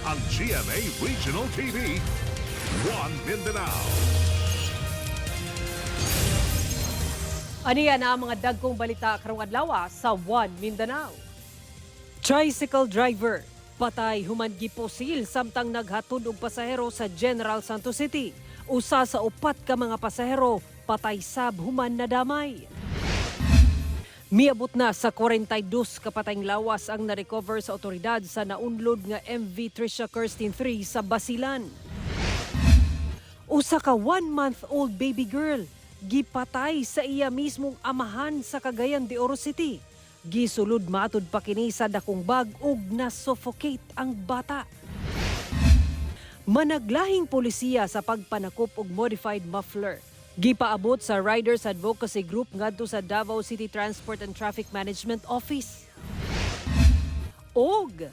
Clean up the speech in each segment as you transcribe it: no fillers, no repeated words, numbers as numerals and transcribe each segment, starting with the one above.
ang GMA Regional TV, One Mindanao. Aniya na ang mga dagkong balita karong adlaw sa One Mindanao. Tricycle driver patay human giposil samtang naghatod og pasahero sa General Santos City. Usa sa upat ka mga pasahero patay sab human nadamay. Miabot na sa 42 kapatayng lawas ang na-recover sa otoridad sa naunlod nga MV Tricia Kirsten 3 sa Basilan. Usa ka 1-month-old baby girl gipatay sa iya mismong amahan sa Cagayan de Oro City. Gisulod matud pa kini sa dakong bag ug na-suffocate ang bata. Managlahing polisiya sa pagpanakop og modified muffler. Gipaabot sa Riders Advocacy Group ngadto sa Davao City Transport and Traffic Management Office. Og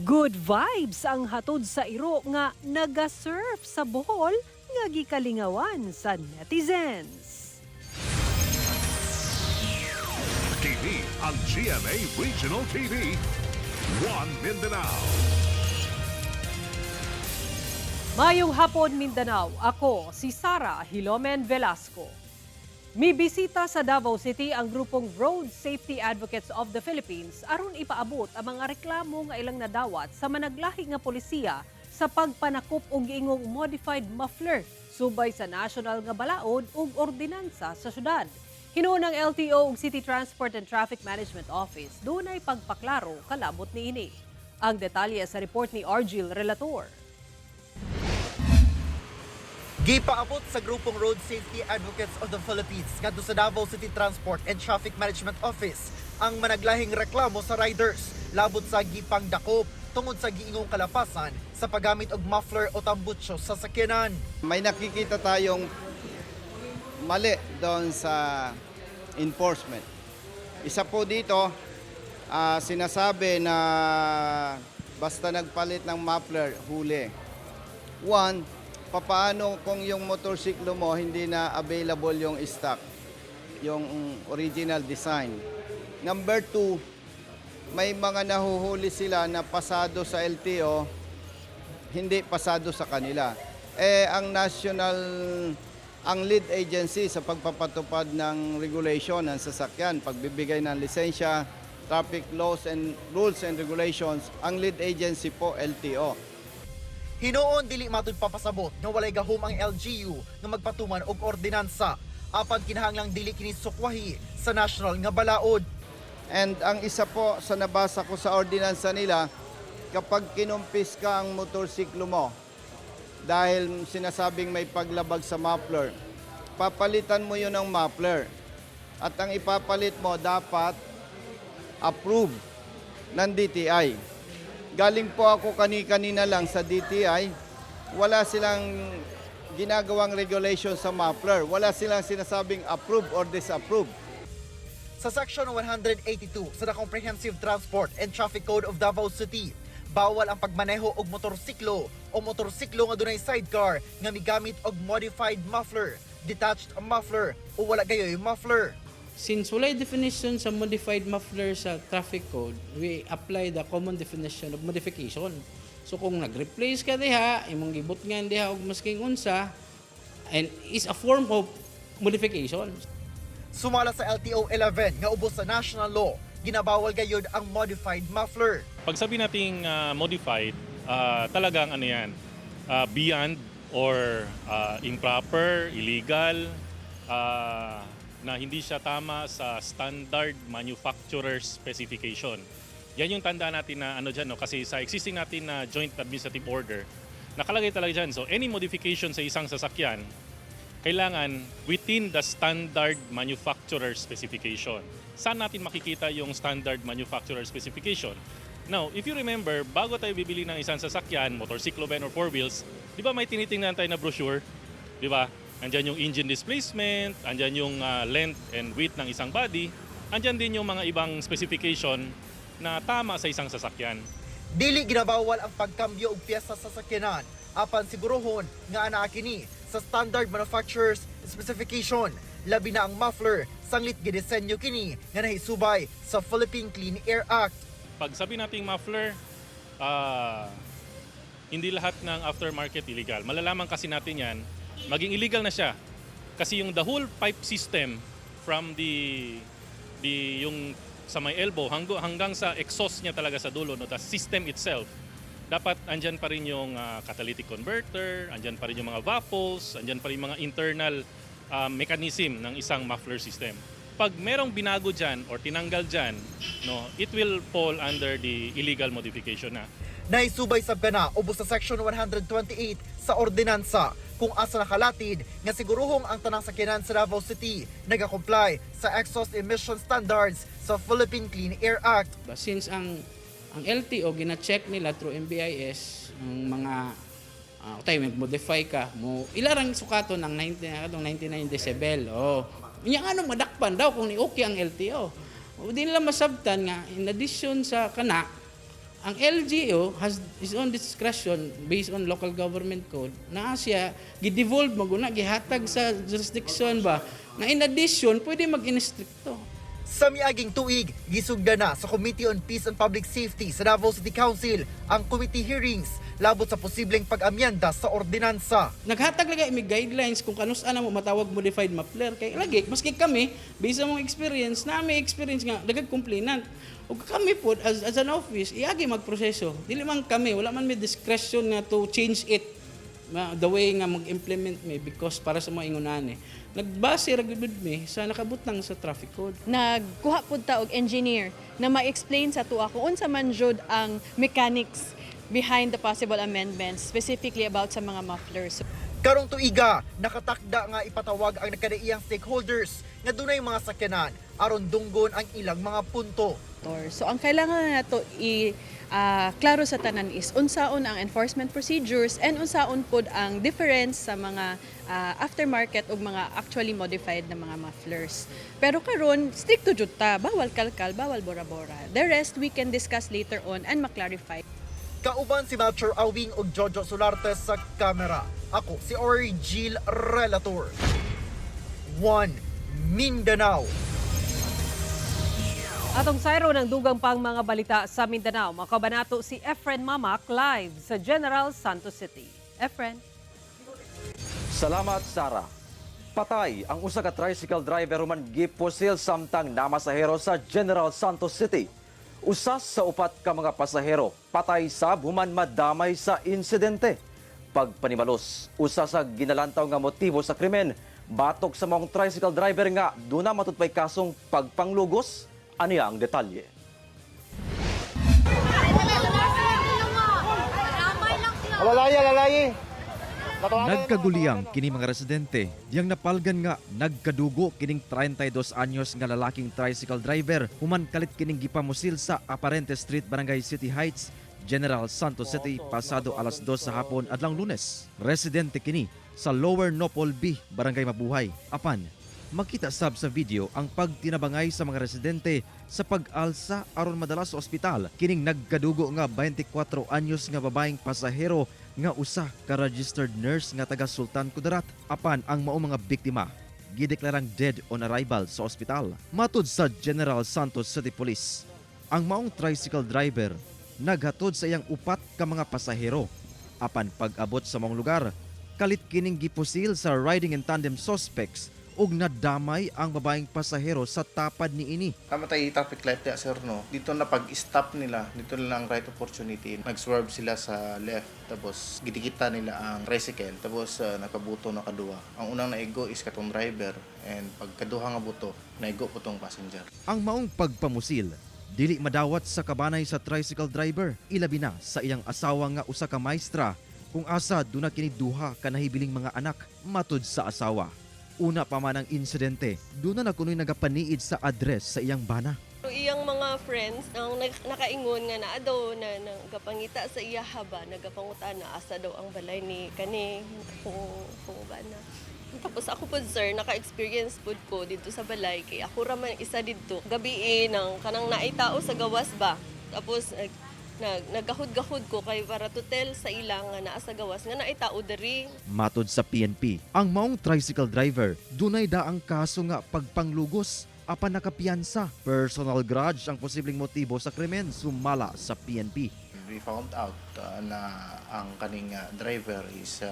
good vibes ang hatod sa iro nga naga-surf sa Bohol nga gikalingawan sa netizens. TV ang GMA Regional TV, One Mindanao. Mayong hapon Mindanao, ako si Sara Hilomen Velasco. Mibisita sa Davao City ang grupong Road Safety Advocates of the Philippines aron ipaabot ang mga reklamo nga ilang nadawat sa managlahi nga polisiya sa pagpanakop og giingong modified muffler subay sa national nga balaod ug ordinansa sa syudad. Hinuon ng LTO ug City Transport and Traffic Management Office dunay pagpaklaro kalabot niini. Ang detalye sa report ni Argil Relator. Gipaabot sa grupong Road Safety Advocates of the Philippines ngadto sa Davao City Transport and Traffic Management Office ang managlahing reklamo sa riders labot sa gipang dakop tungod sa giingong kalapasan sa paggamit og muffler o tambutso sa sakyanan. May nakikita tayong mali doon sa enforcement. Isa po dito, sinasabi na basta nagpalit ng muffler, huli. One, papaano kung yung motorsiklo mo hindi na available yung stock, yung original design. Number two, may mga nahuhuli sila na pasado sa LTO, hindi pasado sa kanila. Ang lead agency sa pagpapatupad ng regulation ng sasakyan, pagbibigay ng lisensya, traffic laws and rules and regulations, ang lead agency po LTO. Hinuon dili matud papasabot nga walay gahom ang LGU nga magpatuman og ordinansa apan kinahanglang dili kini sukwahi sa national nga balaod. And ang isa po sa nabasa ko sa ordinansa nila, kapag kinumpis ka ang motorsiklo mo dahil sinasabing may paglabag sa muffler, papalitan mo yun ng muffler. At ang ipapalit mo dapat approved ng DTI. Galing po ako kanina lang sa DTI, wala silang ginagawang regulation sa muffler. Wala silang sinasabing approve or disapprove. Sa Section 182 sa The Comprehensive Transport and Traffic Code of Davao City, bawal ang pagmaneho og motorsiklo o motorsiklo nga dunay sidecar nga migamit og modified muffler, detached muffler o wala gayoy muffler. Since walay definition sa modified muffler sa traffic code, we apply the common definition of modification. So kung nag-replace ka diha, imong gibot nga diha og masking unsa, and is a form of modification. Sumala sa LTO 11 nga ubos sa national law, ginabawal gayud ang modified muffler. Pag sabi nating modified, talagang ano yan, beyond or improper, illegal, na hindi siya tama sa standard manufacturer specification. Yan yung tanda natin na ano dyan, no? Kasi sa existing natin na joint administrative order, nakalagay talaga dyan. So any modification sa isang sasakyan, kailangan within the standard manufacturer specification. Saan natin makikita yung standard manufacturer specification? Now, if you remember, bago tayo bibili ng isang sasakyan, motorsiklo van or four wheels, di ba may tinitingnan tayo na brochure? Di ba? Andyan yung engine displacement, andyan yung length and width ng isang body, andyan din yung mga ibang specification na tama sa isang sasakyan. Dili ginabawal ang pagkambyo og piyesa sa sasakyanan, apan sigurohon nga anaa kini sa standard manufacturer's specification, labi na ang muffler sanglit gidisenyo kini nga nahisubay sa Philippine Clean Air Act. Pag sabi nating muffler, hindi lahat ng aftermarket illegal. Malalaman kasi natin yan, maging illegal na siya. Kasi yung the whole pipe system from the yung sa may elbow hanggang sa exhaust niya talaga sa dulo, no, the system itself, dapat andyan pa rin yung catalytic converter, andyan pa rin yung mga vapoles, andyan pa rin yung mga internal mechanism ng isang muffler system. Pag merong binago dyan or tinanggal dyan, no, it will fall under the illegal modification na. Naisubay sab kana ubos sa Section 128 sa ordinansa kung asa nakalatid nga siguruhong ang tanang sakyanan sa Davao City nagakomply sa exhaust emission standards sa Philippine Clean Air Act. Since ang LTO gina-check nila through MBIS ang mga tayo mag-modify ka mo ilarang sukato ng 99 decibel. Yang ano madakpan daw kung ni okay ang LTO. Di nila masabtan nga in addition sa kana ang LGO has his own discretion based on local government code na siya gi-devolve maguna gihatag sa jurisdiction ba nga in addition pwede mag-instricto. Sa miaging tuig, gisugda na sa Committee on Peace and Public Safety sa Davao City Council ang committee hearings labot sa posibleng pag-amyenda sa ordinansa. Naghatag lagi may guidelines kung kanus-ana mo matawag modified muffler kay lagi maski kami based sa mong experience na may experience nga dagag complainant ug kami po as an office iagi magproseso dili man kami wala man may discretion na to change it the way nga mag-implement me because para sa mga ingunan nagbase ra gud mi sa nakabutang sa traffic code. Nagkuha pud ta og engineer na ma-explain sa tuwa kung unsa man jud ang mechanics behind the possible amendments specifically about sa mga mufflers. Karong tuiga, nakatakda nga ipatawag ang nakadaiyang stakeholders nga dunay mga sakyanan aron dunggon ang ilang mga punto. So ang kailangan nato klaro sa tanan is unsaon ang enforcement procedures and unsaon pod ang difference sa mga aftermarket ug mga actually modified na mga mufflers. Pero karon stricto jud ta, bawal kalkal, bawal bora-bora. The rest we can discuss later on and ma-clarify. Kauban si Melchor Awing ug Jojo Solarte sa kamera. Ako si Origil Relator. 1 Mindanao. Atong sayro ng dugang pang mga balita sa Mindanao, makabanato si Efren Mamak live sa General Santos City. Efren. Salamat, Sara. Patay ang usa ka tricycle driver human gipusil samtang namasahero sa General Santos City. Usas sa upat ka mga pasahero patay sab human madamay sa insidente. Pagpanimalos, usa sa ginalantaw nga motibo sa krimen, batok sa mong tricycle driver nga duna matutpay kasong pagpanglugos. Ani ang detalye. Nagkaguliyang kini mga residente diyang napalgan nga nagkadugo kining 32 anyos nga lalaking tricycle driver human kalit kining gipamusil sa Aparente Street, Barangay City Heights, General Santos City pasado alas 2 sa hapon adlang Lunes. Residente kini sa Lower Nopol B, Barangay Mabuhay. Apan makita sab sa video ang pagtinabangay sa mga residente sa pag-alsa aron madala sa ospital kining nagkadugo nga 24 anyos nga babaeng pasahero nga usa ka registered nurse nga taga Sultan Kudarat. Apan ang mao mga biktima gideklarang dead on arrival sa ospital. Matud sa General Santos City Police, ang maong tricycle driver naghatod sa iyang upat ka mga pasahero. Apan pag-abot sa maong lugar, kalit kining gipusil sa riding in tandem suspects ug nadamay ang babaeng pasahero sa tapad niini. Kamatay traffic light niya, sir, no? Dito na pag-stop nila, dito na lang right opportunity. Nag-swerve sila sa left, tapos gitikita nila ang tricycle, tapos nakabuto na kadua. Ang unang naigo is katong driver, and pagkaduha nga buto, naigo po tong passenger. Ang maong pagpamusil, dili madawat sa kabanay sa tricycle driver, ilabi na sa iyang asawa nga usa ka maestra, kung asa duna kini duha ka nahibiling mga anak matud sa asawa. Una pa man ang insidente, doon na kunoy nagapaniid sa address sa iyang bana. Iyang mga friends ang nakaingon nga naa daw na nagapangita sa iya haba, nagapangutan na asa daw ang balay ni kani kung bana. Tapos ako po, sir, naka-experience po ko dito sa balay kay ako raman isa dito. Gabi nang kanang naitao sa gawas ba. Tapos nagahud-gahud ko kay para to tell sa ilang nga naa sa gawas nga naitao diri. Matod sa PNP, ang maong tricycle driver dunay daang kaso nga pagpanglugos apan nakapiyansa. Personal grudge ang posibleng motibo sa krimen, sumala sa PNP. we found out na ang kaning driver is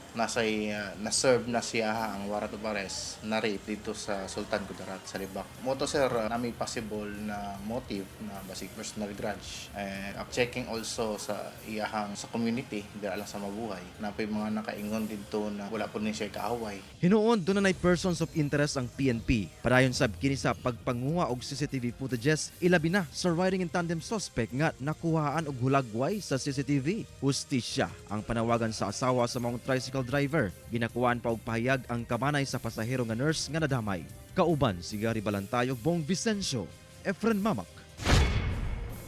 na-serve na siya ang warrant of arrest na rape dito sa Sultan Kudarat sa Libak. Moto sir, nami possible na motive na basic personal grudge. And checking also sa iyahang sa community, dahil lang sa mabuhay, na may mga nakaingon dito na wala po niya kaaway. Hinuon doon na persons of interest ang PNP. Padayon sab kini sa pagpanguha og CCTV footages, ilabi na sa riding in tandem suspect nga nakuhaan og hulagway sa CCTV. Hustisya ang panawagan sa asawa sa mga tricycle driver. Ginakuhaan pa og pahayag ang kamanay sa pasahero nga nurse nga nadamay. Kauban si Gary Balantay ug Bong Vicencio, Efren Mamak.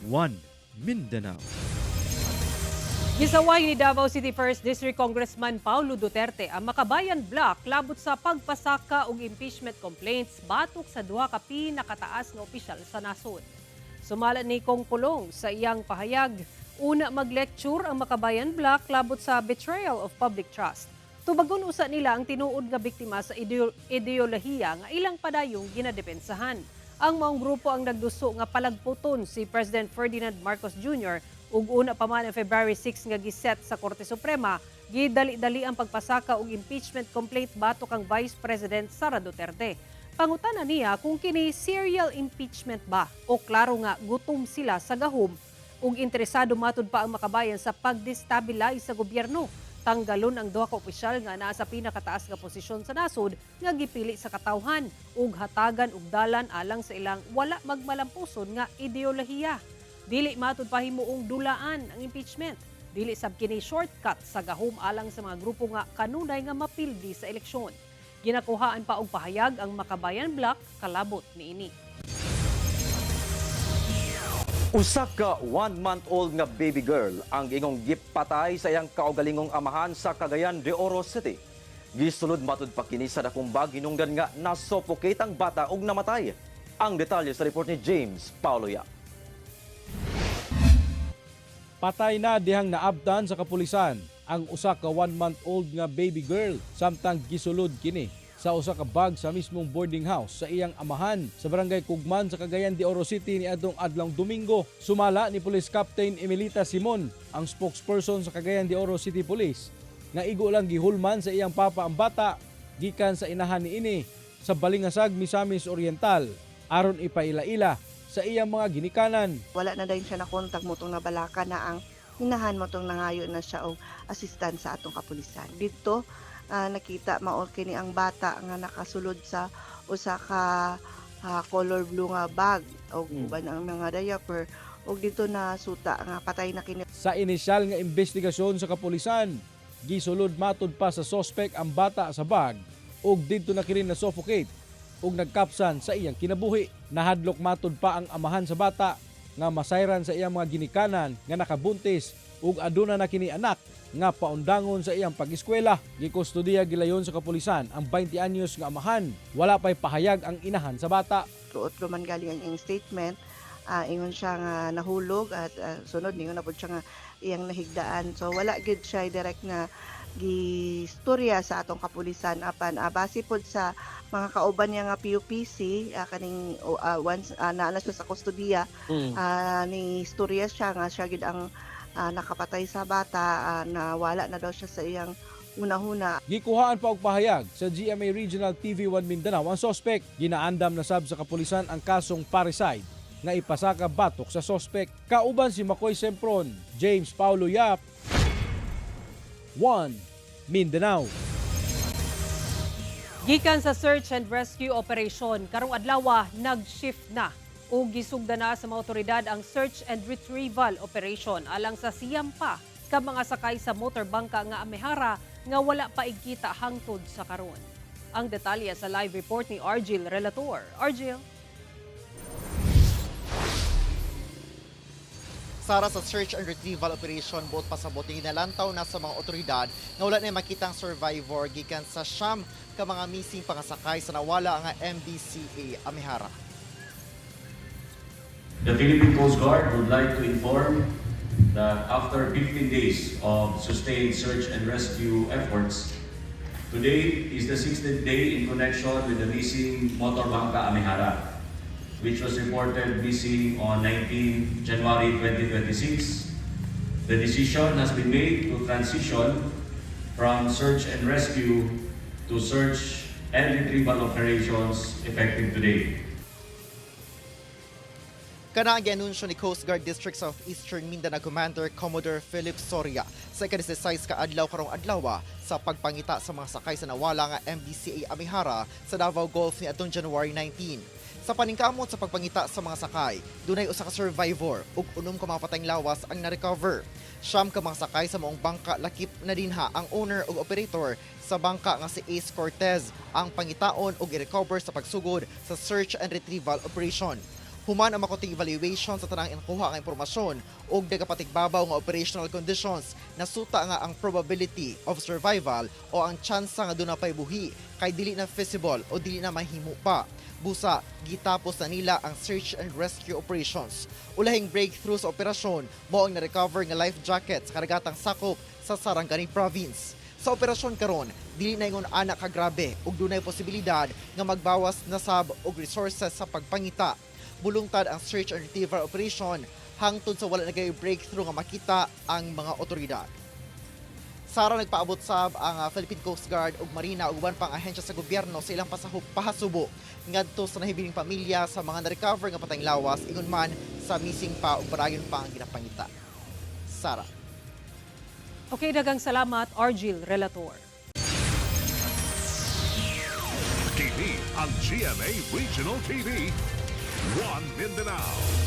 1 Mindanao. Gisaway ni Davao City 1st District Congressman Paulo Duterte ang Makabayan Block labot sa pagpasaka og impeachment complaints batok sa duha ka pinakataas nga opisyal sa nasod. Sumala ni Kong Pulong sa iyang pahayag, una mag-lecture ang Makabayan Block labot sa betrayal of public trust. Tubagon usa nila ang tinuod nga biktima sa ideolohiya nga ilang padayong ginadepensahan. Ang maong grupo ang nagduso nga palagputon si President Ferdinand Marcos Jr. ug una pa man February 6 nga giset sa Korte Suprema, gidali-dali ang pagpasaka og impeachment complaint batok ang Vice President Sara Duterte. Pangutana niya kung kini serial impeachment ba o klaro nga gutom sila sa gahom ug interesado matud pa ang Makabayan sa pag-destabilize sa gobyerno. Tanggalon ang duha ka opisyal nga naa sa pinakataas nga posisyon sa nasod nga gipili sa katawhan ug hatagan og dalan alang sa ilang wala magmalampuson nga ideolohiya. Dili matud pa himuong dulaan ang impeachment. Dili sab kini shortcut sa gahom alang sa mga grupo nga kanunay nga mapildi sa eleksyon. Ginakuhaan pa og pahayag ang Makabayan Block kalabot niini. Usa ka 1-month-old nga baby girl ang ingong gipatay sa iyang kaugalingong amahan sa Cagayan de Oro City. Gisulod matud pa kini sa dakumbag hinungdan nga nasuffocate ang bata ug namatay. Ang detalye sa report ni James Paulo Yap. Patay na dihang naabtan sa kapulisan ang usa ka 1-month-old nga baby girl samtang gisulod kini sa usa ka bag sa mismong boarding house sa iyang amahan sa barangay Kugman sa Cagayan de Oro City niadtong adlong Domingo. Sumala ni Police Captain Emilita Simon, ang spokesperson sa Cagayan de Oro City Police, nga igo lang gihulman sa iyang papa ang bata gikan sa inahan niini sa Balingasag, Misamis Oriental aron ipaila-ila sa iyang mga ginikanan. Wala na dayon siya nakontak mo tong nabalaka na ang hinahan mo tong nangayo na siya og assistant sa atong kapulisan. Dito nakita mao kini ang bata nga nakasulod sa usa ka color blue nga bag og uban ang mga diaper og dito na suta nga patay na kini. Sa inisyal nga investigasyon sa kapulisan, gisulod matud pa sa suspect ang bata sa bag og dito na kini na suffocate ug nagkapsan sa iyang kinabuhi. Nahadlok matud pa ang amahan sa bata nga masayran sa iyang mga ginikanan nga nakabuntis ug aduna na kini anak nga paundangon sa iyang pag-eskwela. Gikustudiya gilayon sa kapulisan ang 20 anyos nga amahan. Wala pa'y pahayag ang inahan sa bata. Tuot man galing ang iyang statement, ingon siya nga nahulog at sunod ningon na po siya nga iyang nahigdaan. So wala gid siya direct na gistorya sa atong kapulisan apan base pod sa mga kauban niya nga PUPC kaning once naa siya sa kustudiya ni istorya siya nga siya gid ang nakapatay sa bata na wala na daw siya sa iyang una-huna. Gikuhaan pa og pahayag sa GMA Regional TV1 Mindanao ang suspect. Ginaandam na sab sa kapulisan ang kasong parricide nga ipasaka batok sa suspect. Kauban si Makoy Sempron, James Paulo Yap, 1 Mindanao. Gikan sa search and rescue operation, karong adlaw nag-shift na o gisugda na sa mga otoridad ang search and retrieval operation alang sa siyam pa ka mga sakay sa motorbangka nga Amihara nga wala pa igkita hangtod sa karon. Ang detalye sa live report ni Argil Relator. Argil. Sara, sa search and retrieval operation both pasaboting nalantaw na sa mga otoridad nga wala na makitang survivor gikan sa siyam ka mga missing pangasakay sa nawala nga MDCA Amihara. The Philippine Coast Guard would like to inform that after 15 days of sustained search and rescue efforts, today is the 16th day in connection with the missing motorbangka Amihara, which was reported missing on 19 January 2026 The decision has been made to transition from search and rescue to search and retrieval operations effective today. Kana ang gianunsyo ni Coast Guard District Southeastern Mindanao Commander Commodore Philip Soria sa ika-16 ka adlaw karong adlaw sa pagpangita sa mga sakay sa nawala nga MBCA Amihara sa Davao Gulf ni atong January 19. Sa paningkamot sa pagpangita sa mga sakay, dunay usa ka survivor ug 6 ka mga patayng lawas ang na-recover. 9 ka mga sakay sa maong bangka lakip na dinha ang owner ug operator sa bangka nga si Ace Cortez ang pangitaon ug i-recover sa pagsugod sa search and retrieval operation. Human ang makuting evaluation sa tanang inkuha nga impormasyon ug nagapatigbabaw nga operational conditions nasuta nga ang probability of survival o ang tsansa nga doon na pay buhi kay dili na feasible o dili na mahimo pa. Busa, gitapos na nila ang search and rescue operations. Ulahing breakthrough sa operasyon mao ang na-recover nga life jacket sa karagatang sakop sa Sarangani Province. Sa operasyon karon, dili na ingon anak kagrabe ug dunay posibilidad nga magbawas na sab og resources sa pagpangita. Bulungtad ang search and retrieval operation hangtod sa wala nagay breakthrough nga makita ang mga otoridad. Sara nagpaabot sab ang Philippine Coast Guard ug Marina ug uban pang ahensya sa gobyerno sa ilang pahasubo ngadto sa nahibiling pamilya sa mga na-recover nga patayng lawas ingon man sa missing pa ug parayon pa ang ginapangita. Sara. Okay, dagang salamat, Argil Relator. Kini ang GMA Regional TV, One Mindanao.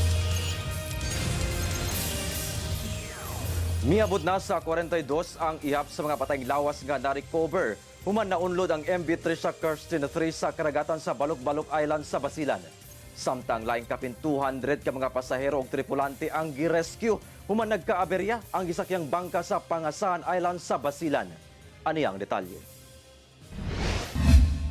Miabot na sa 42 ang ihap sa mga patayng lawas nga na-recover. Human naunlod ang MV Trisha Kirsten 3 sa karagatan sa Balok-Balok Island sa Basilan. Samtang laing kapin 200 ka mga pasahero ug tripulante ang gi-rescue. Human nagkaaberya ang gisakyang bangka sa Pangasahan Island sa Basilan. Ani ang detalye.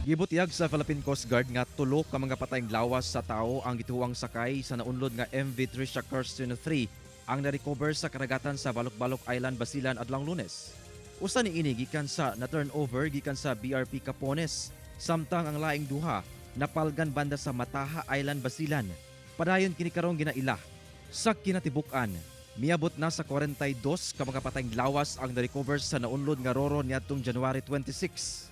Gibutiyag sa Philippine Coast Guard nga 3 ka mga patayng lawas sa tao ang gituwang sakay sa naunlod nga MV Trisha Kirsten 3 ang na-recover sa karagatan sa Balok-Balok Island, Basilan adlang Lunes. Usa niini gikan sa na-turnover gikan sa BRP Capones, samtang ang laing duha napalgan banda sa Mataha Island, Basilan. Padayon kini karong ginaila. Sa kinatibuk-an, miabot na sa 42 ka mga patayng lawas ang na-recover sa naunlod nga Roro niadtong January 26.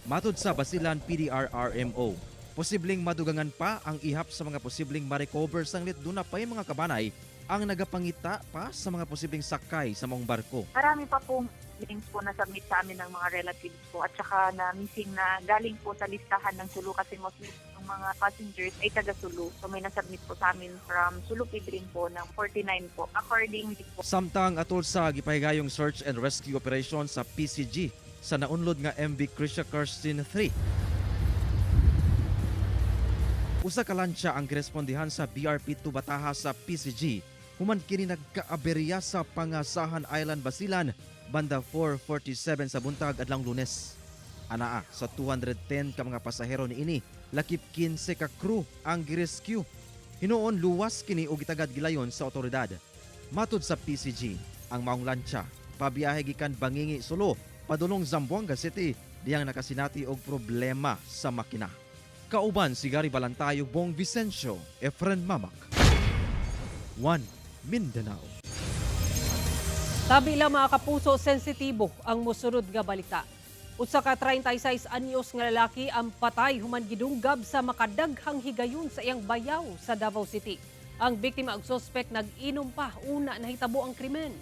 Matud sa Basilan PDRRMO, posibleng madugangan pa ang ihap sa mga posibleng ma-recover sang litduna pay mga kabanay ang nagapangita pa sa mga posibleng sakay sa maong barko. Marami pa pong links po na submit sa amin ng mga relatives po at saka na missing na galing po sa listahan ng Sulu kasi mostly ng mga passengers ay taga Sulu. So may nasubmit po sa amin from Sulu Pidrin po ng 49 po. Accordingly po. Samtang atol sa gipahigayong search and rescue operation sa PCG sa naunlod nga MV Trisha Kirsten 3. Usa ka lansya ang girespondihan sa BRP Tubataha sa PCG. Human kini nagkaaberya sa Pangasahan Island, Basilan, banda 4:47 sa buntag adlang Lunes. Anaa sa 210 ka mga pasahero niini, lakip 15 ka crew ang girescue. Hinuon luwas kini og gitagad gilayon sa otoridad. Matud sa PCG, ang maong lansya pabiyahe gikan Bangingi, Sulu, padulong Zamboanga City, diyang nakasinati og problema sa makina. Kauban si Gary Balantayog, Bong Vicencio, Efren Mamak. One Mindanao. Sabi lang mga kapuso, sensitibo ang musunod nga balita. Usa ka 36 anyos nga lalaki ang patay human gidunggab sa makadaghang higayon sa iyang bayaw sa Davao City. Ang biktima ug suspect nag-inom pa una nahitabo ang krimen.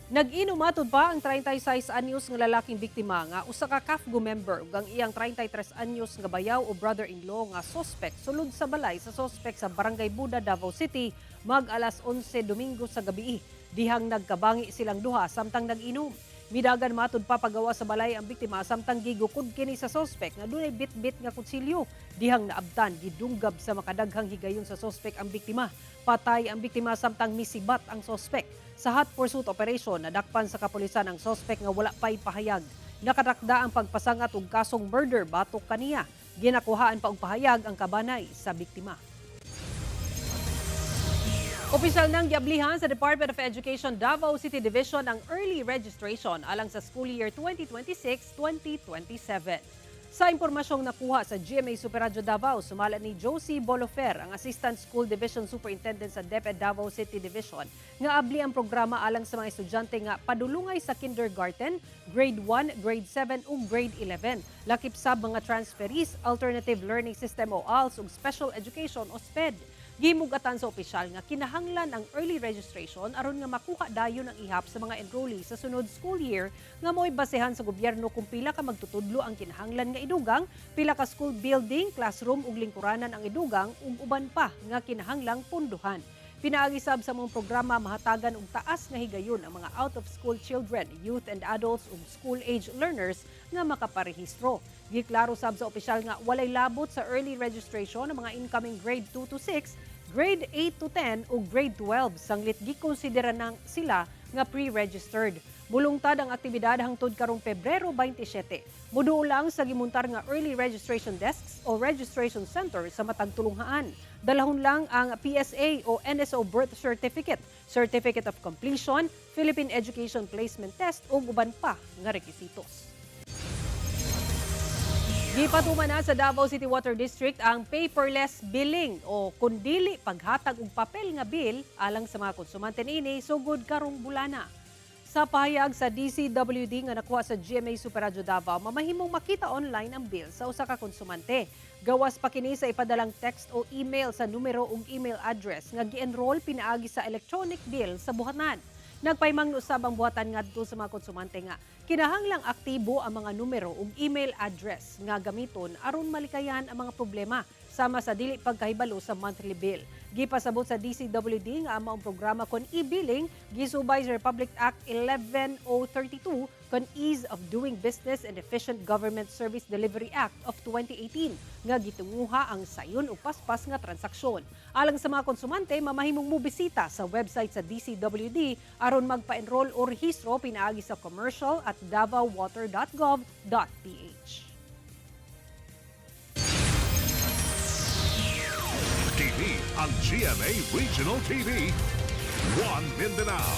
Nag-inom matod pa ang 36 anyos nga lalaking biktima nga usa ka CAFGO member ug ang iyang 33 anyos nga bayaw o brother-in-law nga suspect sulod sa balay sa suspect sa Barangay Buda, Davao City mag alas 11 Domingo sa gabi. Dihang nagkabangi silang duha samtang nag-inom. Midagan matod pa pagawa sa balay ang biktima samtang gigukod kini sa suspect nga dunay bit-bit nga kutsilyo. Dihang naabtan gidunggab sa makadaghang higayon sa suspect ang biktima. Patay ang biktima samtang misibat ang suspect. Sa hot pursuit operation, nadakpan sa kapulisan ang suspect nga wala pay pahayag. Nakatakda ang pagpasangat og kasong murder batok kaniya. Ginakuhaan pa og pahayag ang kabanay sa biktima. Opisyal nang giablihan sa Department of Education Davao City Division ang early registration alang sa school year 2026-2027. Sa impormasyong nakuha sa GMA Superradyo Davao, sumala ni Josie Bolofer, ang Assistant School Division Superintendent sa DepEd Davao City Division, nga abli ang programa alang sa mga estudyante nga padulungay sa kindergarten, grade 1, grade 7 ug grade 11. Lakip sab mga transferees, Alternative Learning System o ALS ug Special Education o SPED. Gimugatan sa opisyal nga kinahanglan ang early registration aron nga makuha dayon ang ihap sa mga enrollee sa sunod school year nga mo'y basehan sa gobyerno kung pila ka magtutudlo ang kinahanglan nga idugang, pila ka school building, classroom ug lingkuranan ang idugang ug uban pa nga kinahanglang punduhan. Pinaagi sab sa mong programa mahatagan og taas nga higayon ang mga out-of-school children, youth and adults ug school-age learners nga makaparehistro. Giklaro sab sa opisyal nga walay labot sa early registration ng mga incoming grade 2 to 6, grade 8 to 10 ug grade 12 sanglit gikonsidera nang sila nga pre-registered. Bulungtad ang aktibidad hangtod karong Pebrero 27. Muduol lang sa gimuntar nga early registration desks o registration center sa matag tulunghaan. Dalahon lang ang PSA o NSO birth certificate, certificate of completion, Philippine Education Placement Test ug uban pa nga rekwisitos. Gipatuman na sa Davao City Water District ang paperless billing o kundili paghatag og papel nga bill alang sa mga konsumante niini sugod karong bulana. Sa pahayag sa DCWD nga nakuha sa GMA Superradyo Davao, mamahimong makita online ang bill sa usa ka konsumante. Gawas pa kini sa ipadalang text o email sa numero ug email address nga gi-enroll pinaagi sa electronic bill sa buhatanan. Nagpaymang usab ang buhatan ngadto sa mga konsumante nga kinahanglang aktibo ang mga numero ug email address nga gamiton aron malikayan ang mga problema sama sa dili pagkahibalo sa monthly bill. Gipasabot sa DCWD nga ang programa kon e-billing gisubay sa Republic Act 11032 kon Ease of Doing Business and Efficient Government Service Delivery Act of 2018 nga gitunguha ang sayon ug paspas nga transaksyon. Alang sa mga konsumante, mamahimong mobisita sa website sa DCWD aron magpa-enroll o rehistro pinaagi sa commercial@davaowater.gov.ph. TV ang GMA Regional TV. One Mindanao.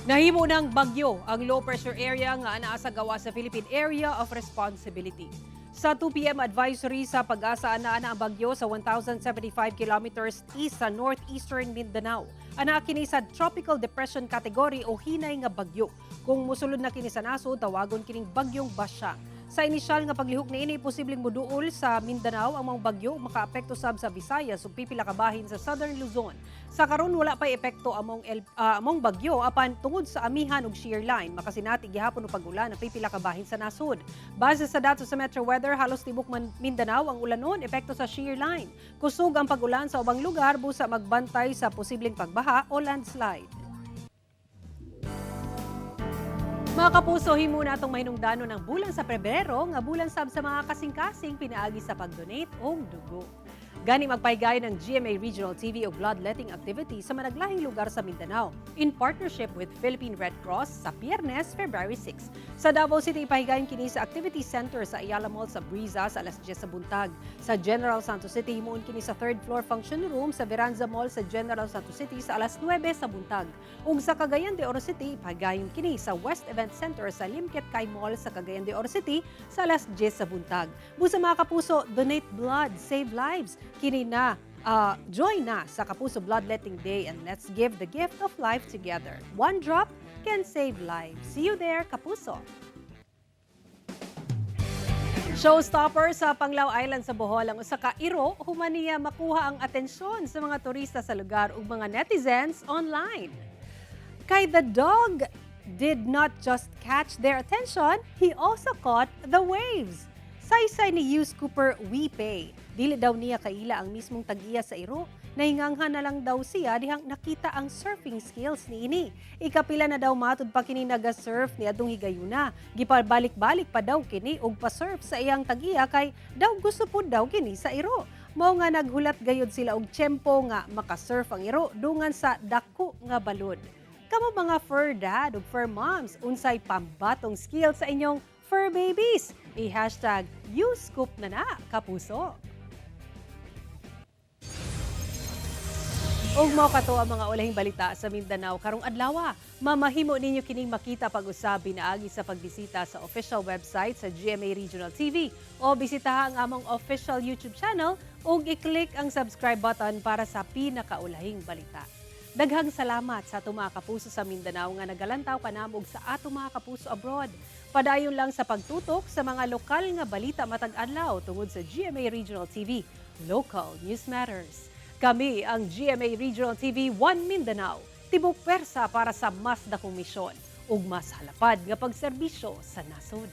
Nahimo ng bagyo ang low pressure area nga anaa sa gawa sa Philippine Area of Responsibility. Sa 2 p.m. advisory sa pag-asa anaa na ang bagyo sa 1,075 kilometers east sa northeastern Mindanao. Anaa kini sa tropical depression category o hinay nga bagyo. Kung musulod na kini sa nasod, tawagon kining bagyong Basyang. Sa inisyal nga paglihok niini, posibleng muduol sa Mindanao ang mga bagyo makaapekto sab sa Visayas ug pipila ka bahin sa Southern Luzon. Sa karon wala pa epekto among bagyo apan tungod sa amihan ug shear line makasinati gihapon og pag-ulan ang pipila ka bahin sa nasod. Base sa datos sa Metro Weather, halos tibok Mindanao ang ulanon epekto sa shear line. Kusog ang pag-ulan sa ubang lugar busa magbantay sa posibleng pagbaha o landslide. Mga kapuso, himo na itong mahinungdanon ng bulan sa Pebrero nga bulan sab sa mga kasing-kasing pinaagi sa pag-donate o dugo. Gani magpahigayon ng GMA Regional TV o bloodletting activity sa managlahing lugar sa Mindanao in partnership with Philippine Red Cross sa Biyernes, February 6. Sa Davao City, ipahigayon kini sa Activity Center sa Ayala Mall sa Briza sa alas 10 sa buntag. Sa General Santos City, himuon kini sa 3rd floor function room sa Veranza Mall sa General Santos City sa alas 9 sa buntag. Ug sa Cagayan de Oro City, ipahigayon kini sa West Event Center sa Limkit Kay Mall sa Cagayan de Oro City sa alas 10 sa buntag. Busa mga kapuso, donate blood, save lives. Kini na, join na sa Kapuso Bloodletting Day and let's give the gift of life together. One drop can save lives. See you there, Kapuso! Showstopper sa Panglao Island sa Bohol ang usa ka iro human niya makuha ang atensyon sa mga turista sa lugar ug mga netizens online. Kay the dog did not just catch their attention, he also caught the waves. Saysay ni Hughes Cooper Wipe, dili daw niya kaila ang mismong tag-iya sa iro. Nahinganghan na lang daw siya dihang nakita ang surfing skills ni ini. Ikapila na daw matud pa kini naga-surf ni adtong higayuna. Gipabalik-balik pa daw kini og pa-surf sa iyang tag-iya kay daw gusto pud daw kini sa iro. Mao nga naghulat gayud sila og tiyempo nga maka-surf ang iro dungan sa dako nga balod. Kamo mga fur dad ug fur moms, unsay pambatong skill sa inyong fur babies? I-hashtag #YouScoop na Kapuso. Ug mao kato ang mga ulahing balita sa Mindanao karong adlaw. Mamahimo ninyo kining makita pag-usabi naagi sa pagbisita sa official website sa GMA Regional TV o bisitaha ang among official YouTube channel ug i-click ang subscribe button para sa pinakaulahing balita. Daghang salamat sa atong mga kapuso sa Mindanao nga nagalantaw kanamo ug sa atong mga kapuso abroad. Padayon lang sa pagtutok sa mga lokal nga balita matag adlaw tungod sa GMA Regional TV. Local News Matters. Kami ang GMA Regional TV 1 Mindanao. Tibok persa para sa mas dakong misyon ug mas halapad nga pagserbisyo sa nasod.